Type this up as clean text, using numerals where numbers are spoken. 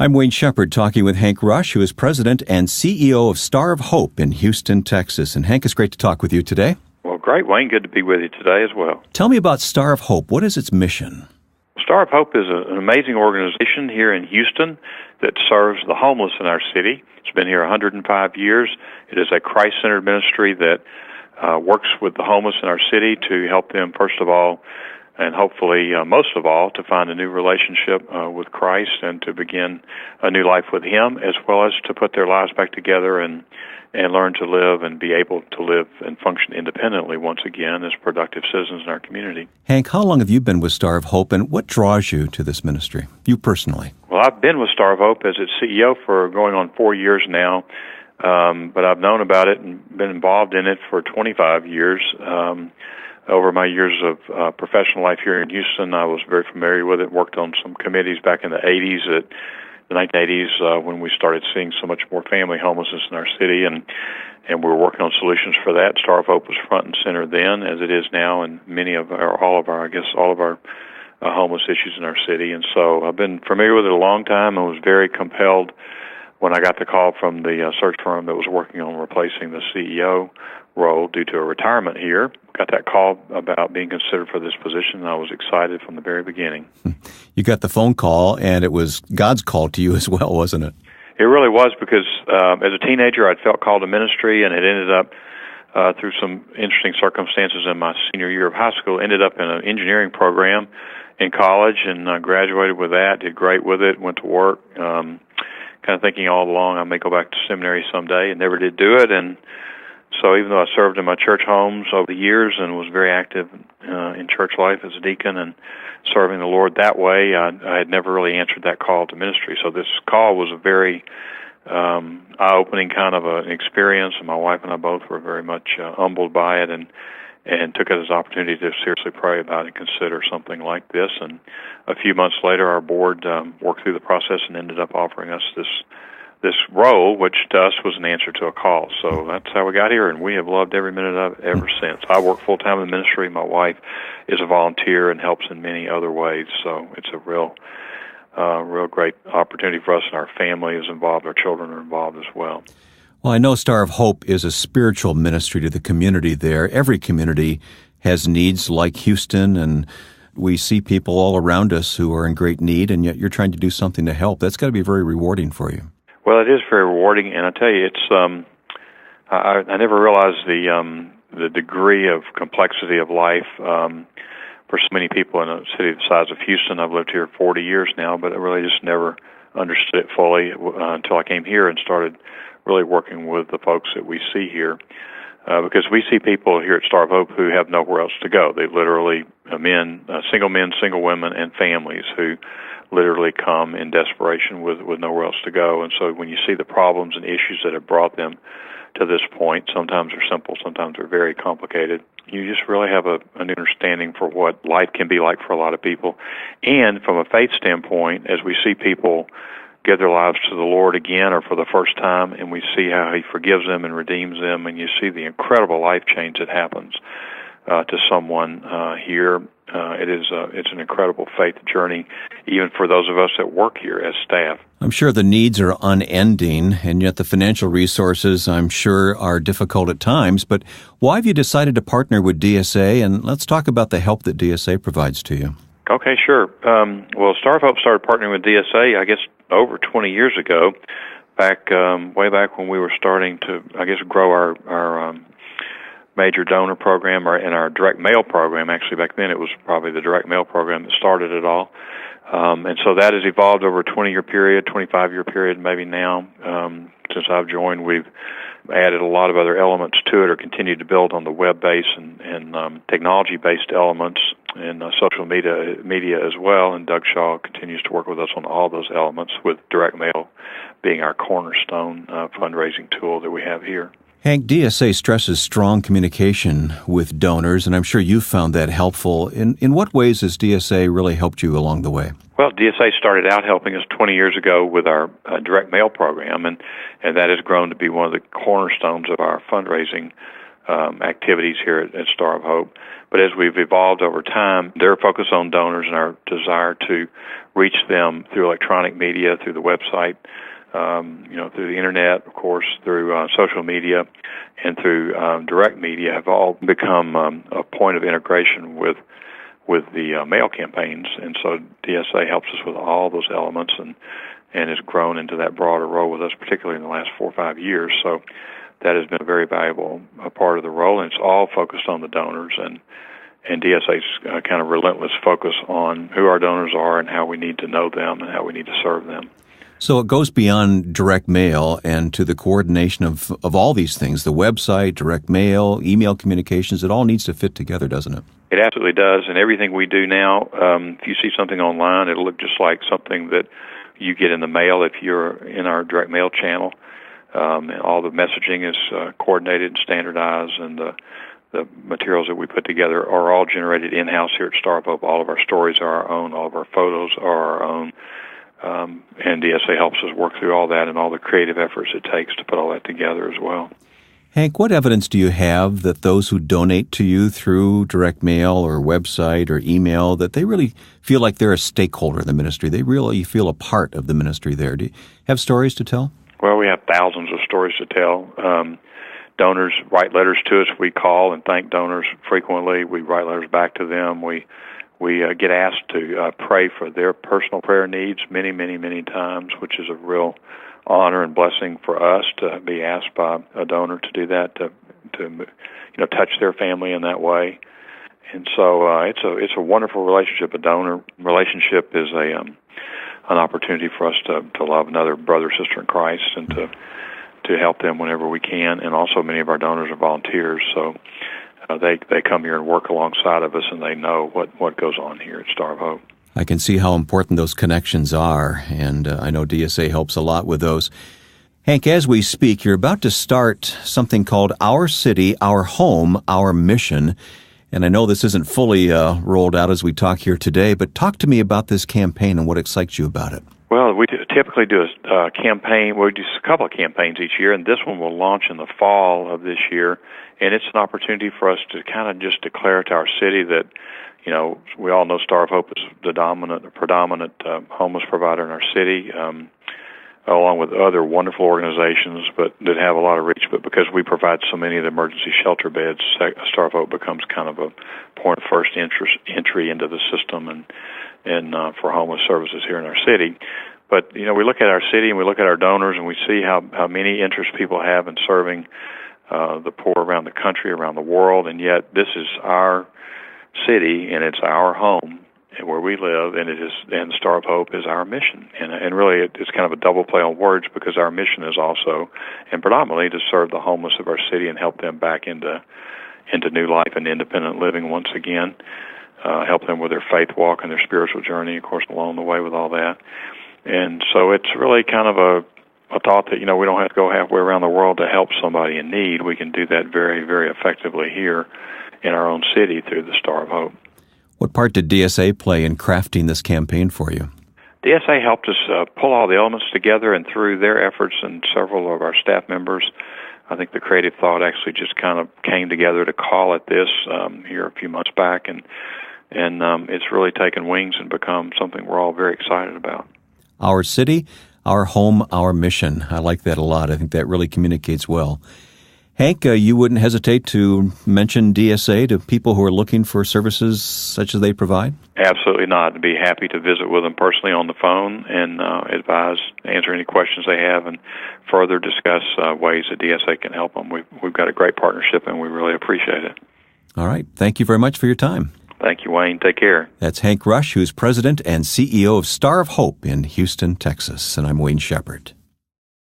I'm Wayne Shepherd talking with Hank Rush, who is president and CEO of Star of Hope in Houston, Texas. And Hank, it's great to talk with you today. Well, great, Wayne. Good to be with you today as well. Tell me about Star of Hope. What is its mission? Star of Hope is an amazing organization here in Houston that serves the homeless in our city. It's been here 105 years. It is a Christ-centered ministry that works with the homeless in our city to help them, first of all, and hopefully most of all, to find a new relationship with Christ and to begin a new life with Him, as well as to put their lives back together and learn to live and be able to live and function independently once again as productive citizens in our community. Hank, how long have you been with Star of Hope, and what draws you to this ministry, you personally? Well, I've been with Star of Hope as its CEO for going on 4 years now, but I've known about it and been involved in it for 25 years. Over my years of professional life here in Houston, I was very familiar with it, worked on some committees back in the 1980s, when we started seeing so much more family homelessness in our city, and we were working on solutions for that. Star of Hope was front and center then, as it is now, and all of our homeless issues in our city. And so I've been familiar with it a long time and was very compelled when I got the call from the search firm that was working on replacing the CEO role due to a retirement here. Got that call about being considered for this position, and I was excited from the very beginning. You got the phone call, and it was God's call to you as well, wasn't it? It really was, because as a teenager, I'd felt called to ministry, and it ended up, through some interesting circumstances in my senior year of high school, ended up in an engineering program in college, and graduated with that, did great with it, went to work, kind of thinking all along I may go back to seminary someday, and never did do it. And so even though I served in my church homes over the years and was very active in church life as a deacon and serving the Lord that way, I had never really answered that call to ministry. So this call was a very eye-opening kind of an experience, and my wife and I both were very much humbled by it and took it as an opportunity to seriously pray about it and consider something like this. And a few months later, our board worked through the process and ended up offering us this role, which to us was an answer to a call. So that's how we got here, and we have loved every minute of it ever since. I work full-time in ministry. My wife is a volunteer and helps in many other ways. So it's a real great opportunity for us, and our family is involved. Our children are involved as well. Well, I know Star of Hope is a spiritual ministry to the community there. Every community has needs like Houston, and we see people all around us who are in great need, and yet you're trying to do something to help. That's got to be very rewarding for you. Well, it is very rewarding, and I tell you, it's I never realized the degree of complexity of life for so many people in a city the size of Houston. I've lived here 40 years now, but I really just never understood it fully until I came here and started really working with the folks that we see here, because we see people here at Star of Hope who have nowhere else to go. They literally, single men, single women, and families who literally come in desperation with nowhere else to go. And so when you see the problems and issues that have brought them to this point, sometimes they're simple, sometimes they're very complicated, you just really have an understanding for what life can be like for a lot of people. And from a faith standpoint, as we see people give their lives to the Lord again or for the first time, and we see how He forgives them and redeems them, and you see the incredible life change that happens to someone here. It's an incredible faith journey, even for those of us that work here as staff. I'm sure the needs are unending, and yet the financial resources, I'm sure, are difficult at times. But why have you decided to partner with DSA? And let's talk about the help that DSA provides to you. Okay, sure. Well, Star of Hope started partnering with DSA, I guess, over 20 years ago, way back when we were starting to, grow our major donor program and our direct mail program. Actually, back then it was probably the direct mail program that started it all. And so that has evolved over a 20-year period, 25-year period maybe now. Since I've joined, we've added a lot of other elements to it or continued to build on the web-based and technology-based elements and social media as well. And Doug Shaw continues to work with us on all those elements, with direct mail being our cornerstone fundraising tool that we have here. Hank, DSA stresses strong communication with donors, and I'm sure you've found that helpful. In what ways has DSA really helped you along the way? Well, DSA started out helping us 20 years ago with our direct mail program, and that has grown to be one of the cornerstones of our fundraising activities here at Star of Hope. But as we've evolved over time, their focus on donors and our desire to reach them through electronic media, through the website, through the internet, of course, through social media, and through direct media have all become a point of integration with the mail campaigns. And so DSA helps us with all those elements and has grown into that broader role with us, particularly in the last 4 or 5 years. So that has been a very valuable part of the role, and it's all focused on the donors and DSA's kind of relentless focus on who our donors are and how we need to know them and how we need to serve them. So it goes beyond direct mail and to the coordination of all these things, the website, direct mail, email communications. It all needs to fit together, doesn't it? It absolutely does, and everything we do now, if you see something online, it'll look just like something that you get in the mail if you're in our direct mail channel. And all the messaging is coordinated and standardized, and the materials that we put together are all generated in-house here at Star of Hope. All of our stories are our own. All of our photos are our own. And DSA helps us work through all that and all the creative efforts it takes to put all that together as well. Hank, what evidence do you have that those who donate to you through direct mail or website or email, that they really feel like they're a stakeholder in the ministry? They really feel a part of the ministry there. Do you have stories to tell? Well, we have thousands of stories to tell. Donors write letters to us. We call and thank donors frequently. We write letters back to them. We get asked to pray for their personal prayer needs many, many, many times, which is a real honor and blessing for us to be asked by a donor to do that, to touch their family in that way. And so it's a wonderful relationship. A donor relationship is an opportunity for us to love another brother or sister in Christ and to help them whenever we can. And also many of our donors are volunteers, so they come here and work alongside of us, and they know what goes on here at Star of Hope. I can see how important those connections are, and I know DSA helps a lot with those. Hank, as we speak, you're about to start something called Our City, Our Home, Our Mission, and I know this isn't fully rolled out as we talk here today, but talk to me about this campaign and what excites you about it. Well, we typically do a campaign. We do a couple of campaigns each year, and this one will launch in the fall of this year, and it's an opportunity for us to kind of just declare to our city that, we all know Star of Hope is the predominant homeless provider in our city, along with other wonderful organizations but that have a lot of reach. But because we provide so many of the emergency shelter beds, Star of Hope becomes kind of a point of first entry into the system and for homeless services here in our city. But, we look at our city and we look at our donors and we see how many interests people have in serving the poor around the country, around the world, and yet this is our city and it's our home and where we live, and Star of Hope is our mission. And really it's kind of a double play on words, because our mission is also and predominantly to serve the homeless of our city and help them back into new life and independent living once again. Help them with their faith walk and their spiritual journey, of course, along the way with all that. And so it's really kind of a thought that, we don't have to go halfway around the world to help somebody in need. We can do that very, very effectively here in our own city through the Star of Hope. What part did DSA play in crafting this campaign for you? DSA helped us pull all the elements together, and through their efforts and several of our staff members, I think the creative thought actually just kind of came together to call it this here a few months back, and it's really taken wings and become something we're all very excited about. Our City, Our Home, Our Mission. I like that a lot. I think that really communicates well. Hank, you wouldn't hesitate to mention DSA to people who are looking for services such as they provide? Absolutely not. I'd be happy to visit with them personally on the phone and answer any questions they have, and further discuss ways that DSA can help them. We've got a great partnership, and we really appreciate it. All right. Thank you very much for your time. Thank you, Wayne. Take care. That's Hank Rush, who's President and CEO of Star of Hope in Houston, Texas. And I'm Wayne Shepherd.